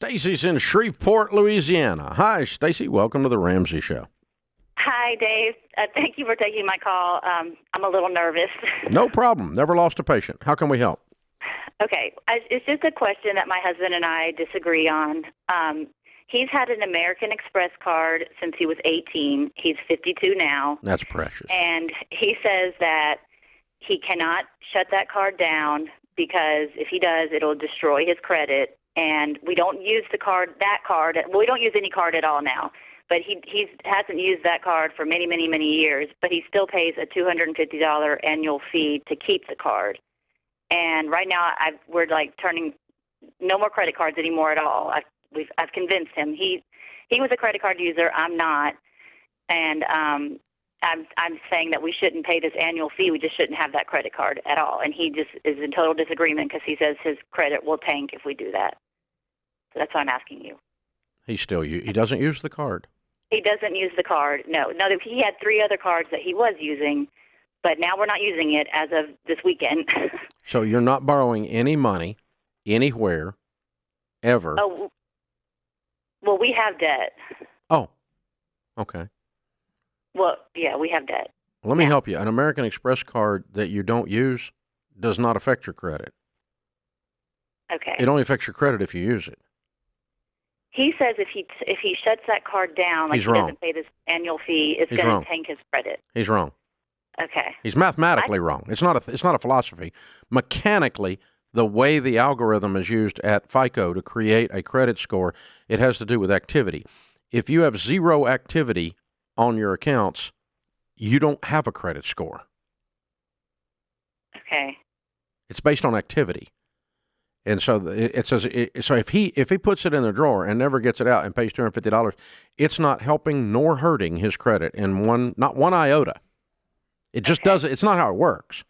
Stacy's in Shreveport, Louisiana. Hi, Stacy. Welcome to the Ramsey Show. Hi, Dave. Thank you for taking my call. I'm a little nervous. No problem. Never lost a patient. How can we help? Okay. It's just a question that my husband and I disagree on. He's had an American Express card since he was 18. He's 52 now. That's precious. And he says that he cannot shut that card down because if he does, it'll destroy his credit. And we don't use we don't use any card at all now. But he hasn't used that card for many, many, many years. But he still pays a $250 annual fee to keep the card. And right now, we're like turning no more credit cards anymore at all. I've convinced him. He was a credit card user. I'm not, and I'm saying that we shouldn't pay this annual fee. We just shouldn't have that credit card at all. And he just is in total disagreement because he says his credit will tank if we do that. So that's why I'm asking you. He doesn't use the card. He doesn't use the card. No. Now, he had 3 other cards that he was using, but now we're not using it as of this weekend. So you're not borrowing any money anywhere ever? Oh, well, we have debt. Oh, okay. Well, yeah, we have debt. Let me help you. An American Express card that you don't use does not affect your credit. Okay. It only affects your credit if you use it. He says if he shuts that card down, like He's he wrong. doesn't pay this annual fee, it's He's going wrong. to tank his credit. He's wrong. Okay. He's mathematically wrong. It's not a philosophy. Mechanically, the way the algorithm is used at FICO to create a credit score, it has to do with activity. If you have 0 activity on your accounts, you don't have a credit score. Okay. It's based on activity. And so it says, so if he puts it in the drawer and never gets it out and pays $250, it's not helping nor hurting his credit in not one iota. It just doesn't. It's not how it works.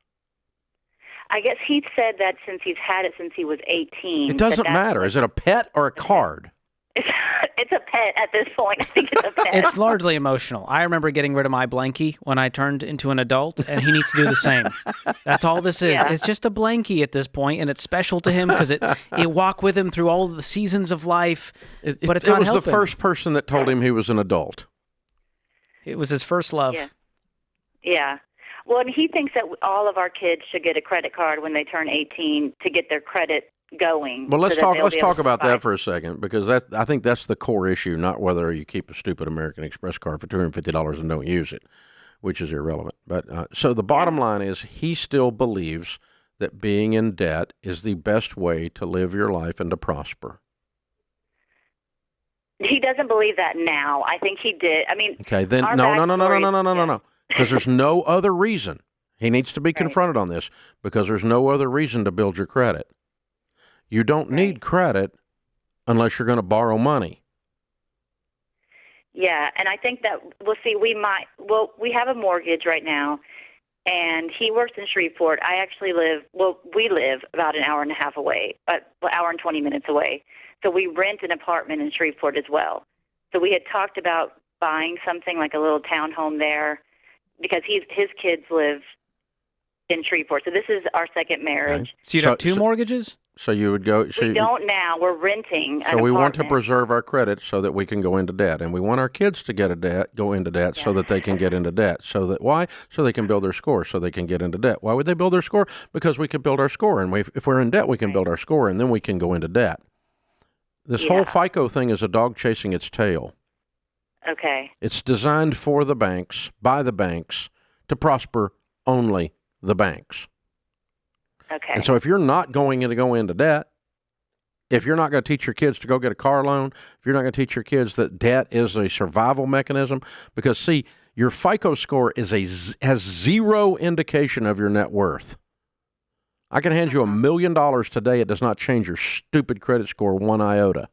I guess he said that since he's had it since he was 18. It doesn't matter. Is it a pet or a card? It's a pet at this point. I think it's a pet. It's largely emotional. I remember getting rid of my blankie when I turned into an adult, and he needs to do the same. That's all this is. Yeah. It's just a blankie at this point, and it's special to him because it walked with him through all of the seasons of life, but it's not It was helping. the first person that told him he was an adult. It was his first love. Yeah. Well, and he thinks that all of our kids should get a credit card when they turn 18 to get their credit going. Well, let's so that talk about that for a second, because I think that's the core issue, not whether you keep a stupid American Express card for $250 and don't use it, which is irrelevant. But so the bottom line is he still believes that being in debt is the best way to live your life and to prosper. He doesn't believe that now. I think he did. I mean, okay, then no. Because there's no other reason. He needs to be confronted on this, because there's no other reason to build your credit. You don't need credit unless you're going to borrow money. Yeah, and I think that we have a mortgage right now, and he works in Shreveport. We live about an hour and a half away, hour and 20 minutes away. So we rent an apartment in Shreveport as well. So we had talked about buying something like a little townhome there, because his kids live in Shreveport. So this is our second marriage. Okay. So you'd have 2 mortgages? So you would go. We don't now. We're renting. So we want to preserve our credit so that we can go into debt, and we want our kids to go into debt so that they can get into debt. Why? So they can build their score, so they can get into debt. Why would they build their score? Because we could build our score, and if we're in debt, we can build our score, and then we can go into debt. This whole FICO thing is a dog chasing its tail. Okay. It's designed for the banks, by the banks, to prosper only the banks. Okay. And so if you're not going to go into debt, if you're not going to teach your kids to go get a car loan, if you're not going to teach your kids that debt is a survival mechanism, because, see, your FICO score has 0 indication of your net worth. I can hand you $1 million today. It does not change your stupid credit score 1 iota.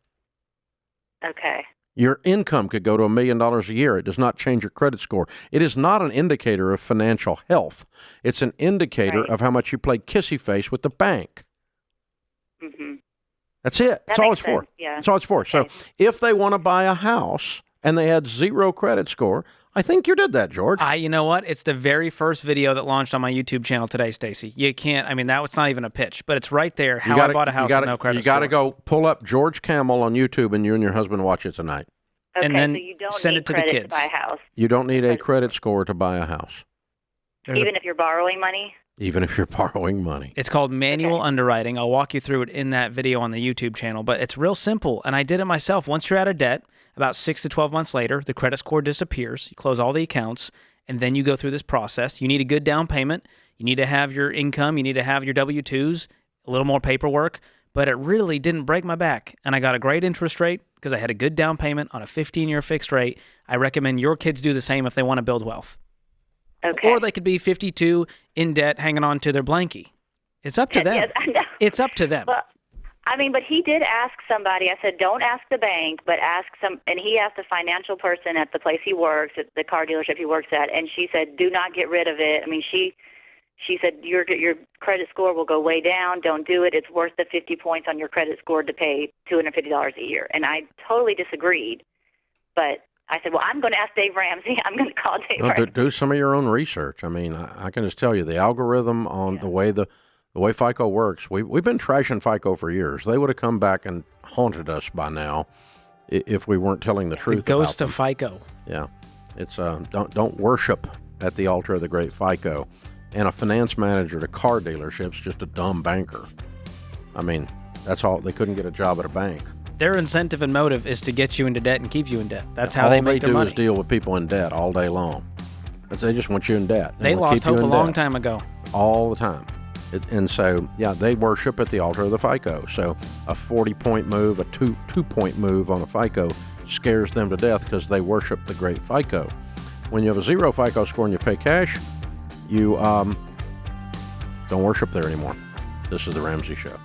Okay. Your income could go to $1 million a year. It does not change your credit score. It is not an indicator of financial health. It's an indicator of how much you play kissy face with the bank. Mm-hmm. That's it. That's all it's for. Yeah. That's all it's for. Okay. So if they want to buy a house and they had 0 credit score, I think you did that, George. You know what? It's the very first video that launched on my YouTube channel today, Stacy. You can't. I mean, that was not even a pitch, but it's right there. How I bought a house with no credit score. You got to go pull up George Camel on YouTube, and you and your husband watch it tonight. Okay, and then so you don't send need it to the credit kids. to buy a house, You don't need a credit score to buy a house, even if you're borrowing money. even if you're borrowing money. It's called manual underwriting. I'll walk you through it in that video on the YouTube channel, but it's real simple, and I did it myself. Once you're out of debt, about 6 to 12 months later, the credit score disappears. You close all the accounts, and then you go through this process. You need a good down payment. You need to have your income. You need to have your W-2s, a little more paperwork, but it really didn't break my back, and I got a great interest rate because I had a good down payment on a 15-year fixed rate. I recommend your kids do the same if they want to build wealth. Okay. Or they could be 52 in debt hanging on to their blankie. It's up to them. Yes, I know. It's up to them. Well, I mean, but he did ask somebody. I said, don't ask the bank, but ask some. And he asked a financial person at the place he works, at the car dealership he works at, and she said, do not get rid of it. I mean, she said, your credit score will go way down. Don't do it. It's worth the 50 points on your credit score to pay $250 a year. And I totally disagreed. But I said, well, I'm going to ask Dave Ramsey. I'm going to call Dave Ramsey. Do some of your own research. I mean, I can just tell you the algorithm on the way FICO works. We've been trashing FICO for years. They would have come back and haunted us by now if we weren't telling the truth. The ghost about of FICO. Yeah, it's don't worship at the altar of the great FICO. And a finance manager at a car dealership's just a dumb banker. I mean, that's all. They couldn't get a job at a bank. Their incentive and motive is to get you into debt and keep you in debt. That's how they make their money. All they do is deal with people in debt all day long. They just want you in debt. They lost hope a long time ago. All the time. And so, yeah, they worship at the altar of the FICO. So a 40-point move, a two-point move on a FICO scares them to death because they worship the great FICO. When you have a 0 FICO score and you pay cash, you don't worship there anymore. This is The Ramsey Show.